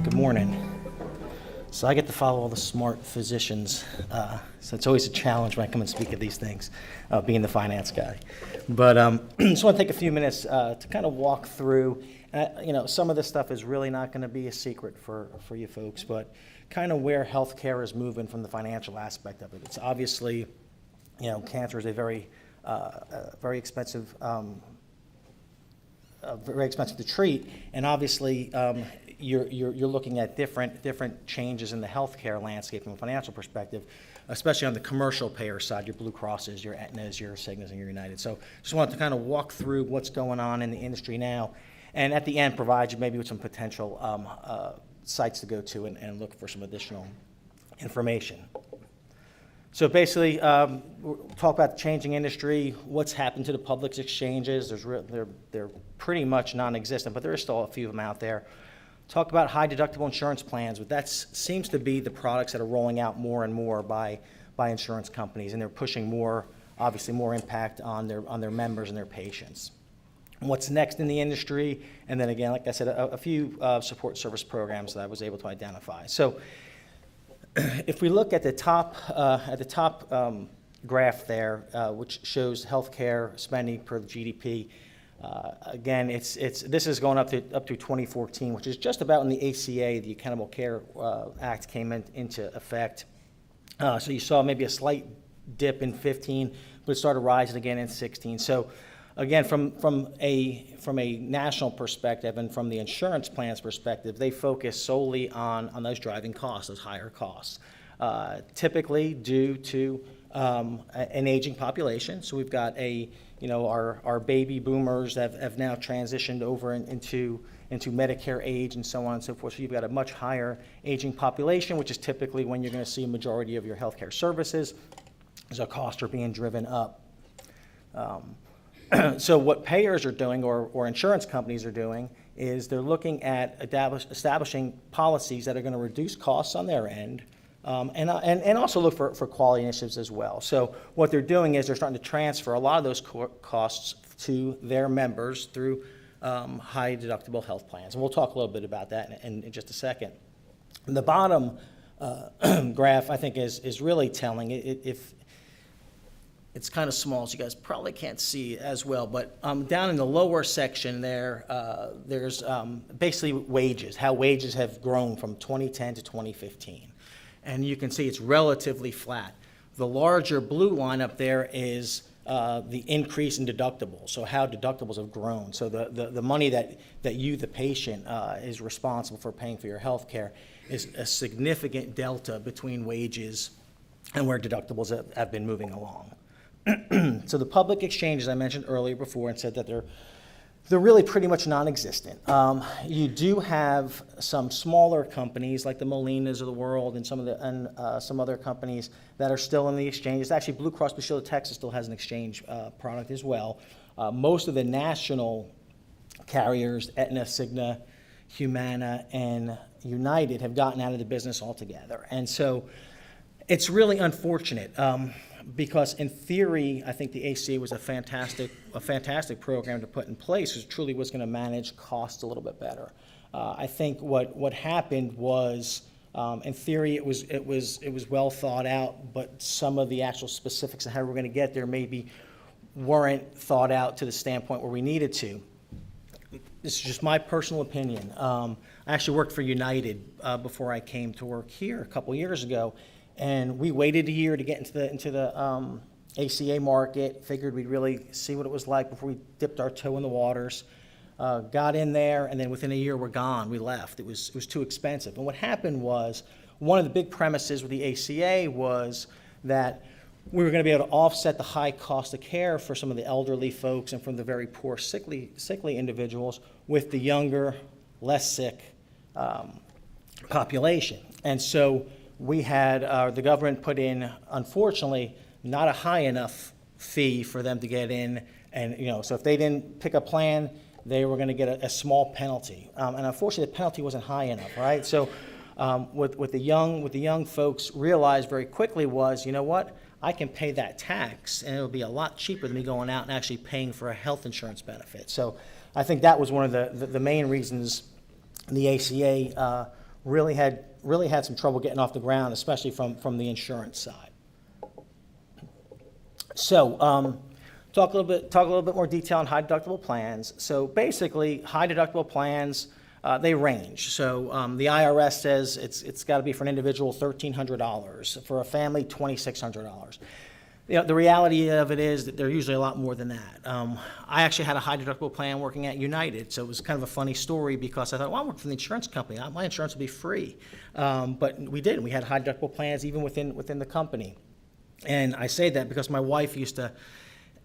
Good morning. So I get to follow all the smart physicians, so it's always a challenge when I come and speak at these things, being the finance guy. But just want to take a few minutes to kind of walk through, some of this stuff is really not going to be a secret for you folks, but kind of where healthcare is moving from the financial aspect of it. It's obviously, cancer is a very expensive to treat, and obviously you're looking at different changes in the healthcare landscape from a financial perspective, especially on the commercial payer side, your Blue Crosses, your Aetnas, your Cignas, and your United. So just wanted to kind of walk through what's going on in the industry now, and at the end provide you maybe with some potential sites to go to and look for some additional information. So basically, we'll talk about the changing industry, what's happened to the public exchanges. They're pretty much non-existent, but there are still a few of them out there. Talk about high deductible insurance plans, but that seems to be the products that are rolling out more and more by insurance companies, and they're pushing obviously more impact on their members and their patients. And what's next in the industry, and then again, like I said, a few support service programs that I was able to identify. So if we look at the top graph there, which shows healthcare spending per the GDP, again, this is going up to 2014, which is just about when the ACA, the Accountable Care Act, came into effect. So you saw maybe a slight dip in 15, but it started rising again in 16. So again, from a national perspective and from the insurance plans perspective, they focus solely on those driving costs, those higher costs, typically due to an aging population. So we've got our baby boomers have now transitioned over into Medicare age and so on and so forth. So you've got a much higher aging population, which is typically when you're going to see a majority of your healthcare services. So costs are being driven up. So what payers are doing, or insurance companies are doing, is they're looking at establishing policies that are going to reduce costs on their end, and also look for quality initiatives as well. So what they're doing is they're starting to transfer a lot of those costs to their members through high deductible health plans. And we'll talk a little bit about that in just a second. The bottom graph, I think, is really telling. It's kind of small, so you guys probably can't see as well, but down in the lower section there's basically wages, how wages have grown from 2010 to 2015. And you can see it's relatively flat. The larger blue line up there is the increase in deductibles, so how deductibles have grown. So the money that you, the patient, is responsible for paying for your health care is a significant delta between wages and where deductibles have been moving along. So the public exchanges I mentioned earlier before and said that they're really pretty much non-existent. You do have some smaller companies like the Molinas of the world and some other companies that are still in the exchanges. Actually, Blue Cross Blue Shield of Texas still has an exchange product as well. Most of the national carriers, Aetna, Cigna, Humana, and United, have gotten out of the business altogether. And so it's really unfortunate. Because in theory, I think the ACA was a fantastic program to put in place, which truly was going to manage costs a little bit better. I think what happened was, in theory, it was well thought out, but some of the actual specifics of how we're going to get there maybe weren't thought out to the standpoint where we needed to. This is just my personal opinion. I actually worked for United before I came to work here a couple years ago. And we waited a year to get into the ACA market, figured we'd really see what it was like before we dipped our toe in the waters. Got in there, and then within a year we're gone. We left. It was too expensive. And what happened was, one of the big premises with the ACA was that we were going to be able to offset the high cost of care for some of the elderly folks and from the very poor sickly individuals with the younger, less sick population. And so we had the government put in, unfortunately, not a high enough fee for them to get in, and so if they didn't pick a plan, they were going to get a small penalty, and unfortunately, the penalty wasn't high enough, right? So, what the young folks realized very quickly was, you know what, I can pay that tax, and it'll be a lot cheaper than me going out and actually paying for a health insurance benefit. So, I think that was one of the main reasons the ACA really had some trouble getting off the ground, especially from the insurance side. So talk a little bit more detail on high deductible plans. So basically, high deductible plans, they range. So the IRS says it's got to be for an individual $1,300, for a family $2,600. The reality of it is that they're usually a lot more than that. I actually had a high deductible plan working at United, so it was kind of a funny story because I thought, well, I work for the insurance company. My insurance will be free. But we didn't. We had high deductible plans even within the company. And I say that because my wife used to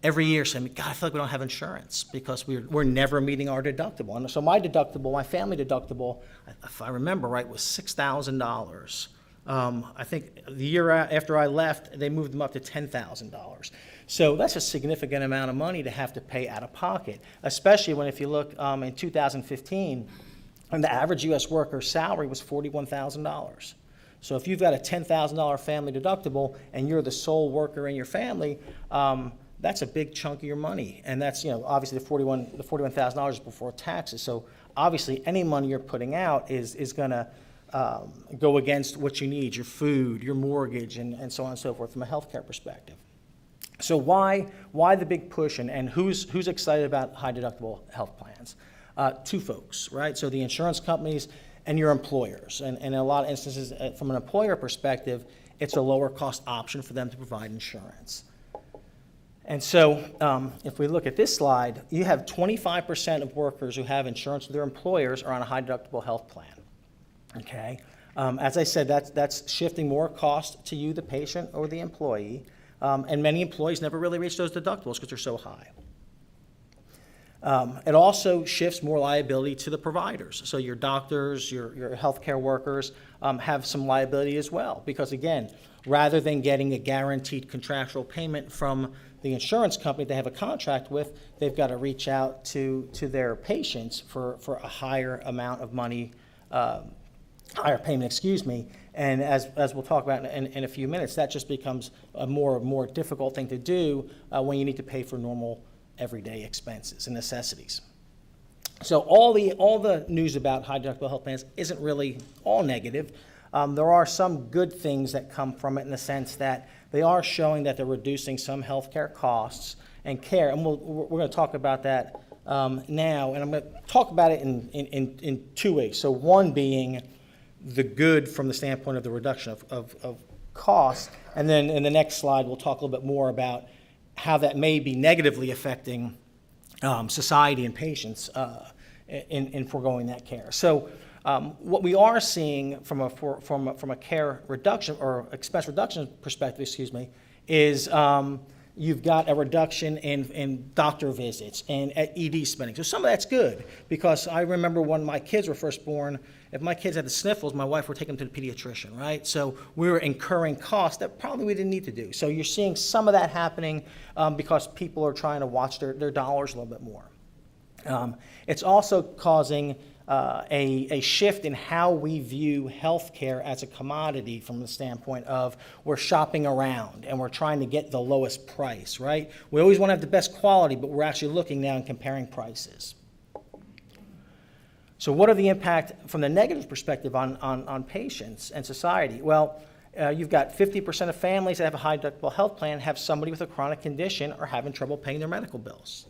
every year say, God, I feel like we don't have insurance because we're never meeting our deductible. And so my deductible, my family deductible, if I remember right, was $6,000. I think the year after I left, they moved them up to $10,000. So that's a significant amount of money to have to pay out of pocket, especially when if you look in 2015, and the average U.S. worker's salary was $41,000. So if you've got a $10,000 family deductible and you're the sole worker in your family, that's a big chunk of your money. And that's, obviously the $41,000 is before taxes. So obviously any money you're putting out is going to go against what you need, your food, your mortgage, and so on and so forth from a healthcare perspective. So why the big push, and who's excited about high deductible health plans? Two folks, right? So the insurance companies and your employers. And in a lot of instances, from an employer perspective, it's a lower cost option for them to provide insurance. And so if we look at this slide, you have 25% of workers who have insurance with their employers are on a high deductible health plan. Okay, as I said, that's shifting more cost to you, the patient or the employee, and many employees never really reach those deductibles because they're so high. It also shifts more liability to the providers. So your doctors, your healthcare workers have some liability as well because, again, rather than getting a guaranteed contractual payment from the insurance company they have a contract with, they've got to reach out to their patients for a higher amount of money, higher payment, and as we'll talk about in a few minutes, that just becomes a more difficult thing to do when you need to pay for normal everyday expenses and necessities. So all the news about high deductible health plans isn't really all negative. There are some good things that come from it in the sense that they are showing that they're reducing some healthcare costs and care, and we're going to talk about that now, and I'm going to talk about it in two ways. So one being the good from the standpoint of the reduction of cost, and then in the next slide we'll talk a little bit more about how that may be negatively affecting society and patients in foregoing that care. So what we are seeing from a care reduction or expense reduction perspective, is you've got a reduction in doctor visits and at ED spending. So some of that's good because I remember when my kids were first born, if my kids had the sniffles, my wife would take them to the pediatrician, right? So we were incurring costs that probably we didn't need to do. So you're seeing some of that happening because people are trying to watch their dollars a little bit more. It's also causing a shift in how we view healthcare as a commodity from the standpoint of we're shopping around and we're trying to get the lowest price, right? We always want to have the best quality, but we're actually looking now and comparing prices. So what are the impact from the negative perspective on patients and society? Well, you've got 50% of families that have a high deductible health plan have somebody with a chronic condition or having trouble paying their medical bills,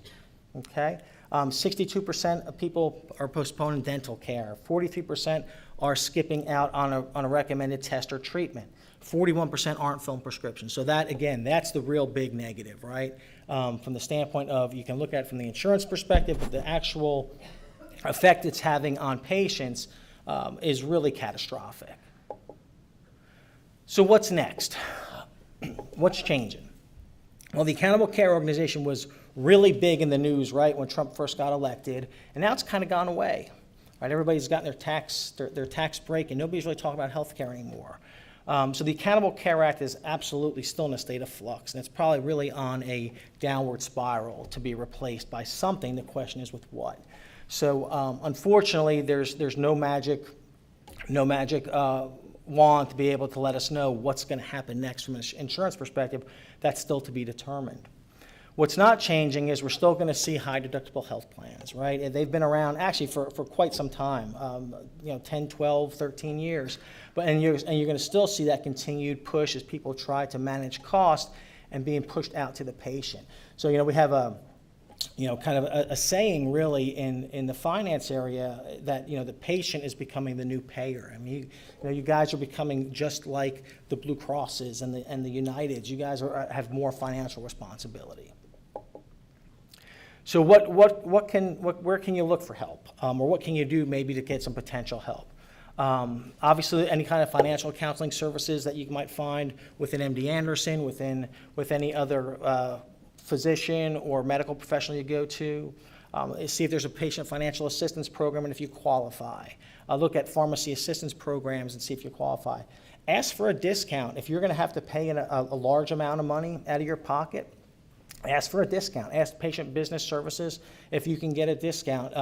okay? 62% of people are postponing dental care. 43% are skipping out on a recommended test or treatment. 41% aren't filling prescriptions. So that, again, that's the real big negative, right? From the standpoint of, you can look at it from the insurance perspective, but the actual effect it's having on patients is really catastrophic. So what's next? What's changing? Well, the Accountable Care Organization was really big in the news, right, when Trump first got elected, and now it's kind of gone away. Right? Everybody's gotten their tax break, and nobody's really talking about health care anymore. So the Accountable Care Act is absolutely still in a state of flux, and it's probably really on a downward spiral to be replaced by something. The question is with what? So unfortunately, there's no magic wand to be able to let us know what's going to happen next from an insurance perspective. That's still to be determined. What's not changing is we're still going to see high deductible health plans, right? And they've been around actually for quite some time, 10, 12, 13 years. And you're going to still see that continued push as people try to manage cost and being pushed out to the patient. So, we have kind of a saying really in the finance area that, the patient is becoming the new payer. I mean, you guys are becoming just like the Blue Crosses and the Uniteds. You guys have more financial responsibility. So where can you look for help? Or what can you do maybe to get some potential help? Obviously, any kind of financial counseling services that you might find within MD Anderson, with any other physician or medical professional you go to. See if there's a patient financial assistance program and if you qualify. Look at pharmacy assistance programs and see if you qualify. Ask for a discount. If you're going to have to pay a large amount of money out of your pocket, ask for a discount. Ask Patient Business Services if you can get a discount.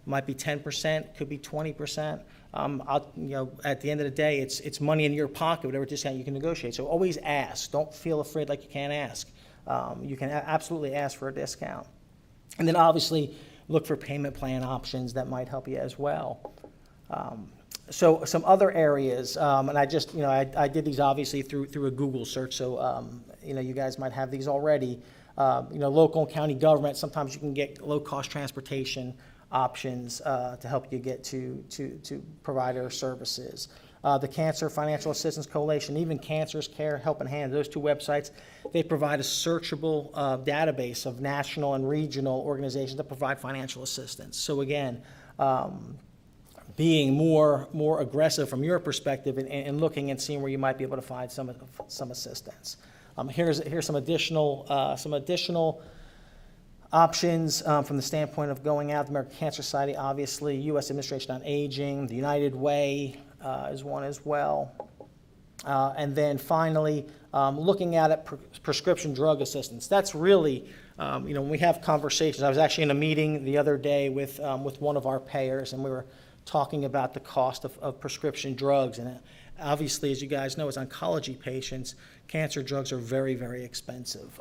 Might be 10%, could be 20%. At the end of the day, it's money in your pocket, whatever discount you can negotiate. So always ask. Don't feel afraid like you can't ask. You can absolutely ask for a discount. And then obviously look for payment plan options that might help you as well. So some other areas, and I just, I did these obviously through a Google search, so, you guys might have these already. Local and county government, sometimes you can get low-cost transportation options to help you get to provider services. The Cancer Financial Assistance Coalition, even Cancer's Care, Helping Hand, those two websites, they provide a searchable database of national and regional organizations that provide financial assistance. So again, being more aggressive from your perspective and looking and seeing where you might be able to find some assistance. Here's some additional options from the standpoint of going out. The American Cancer Society, obviously, U.S. Administration on Aging, the United Way is one as well. And then finally, looking at prescription drug assistance. That's really, when we have conversations. I was actually in a meeting the other day with one of our payers, and we were talking about the cost of prescription drugs. And obviously, as you guys know, as oncology patients, cancer drugs are very, very expensive.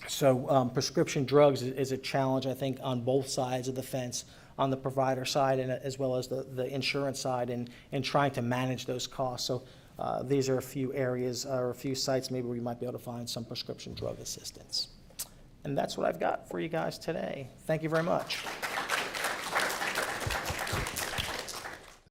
So prescription drugs is a challenge, I think, on both sides of the fence, on the provider side and as well as the insurance side, and trying to manage those costs. So these are a few areas or a few sites maybe where you might be able to find some prescription drug assistance. And that's what I've got for you guys today. Thank you very much.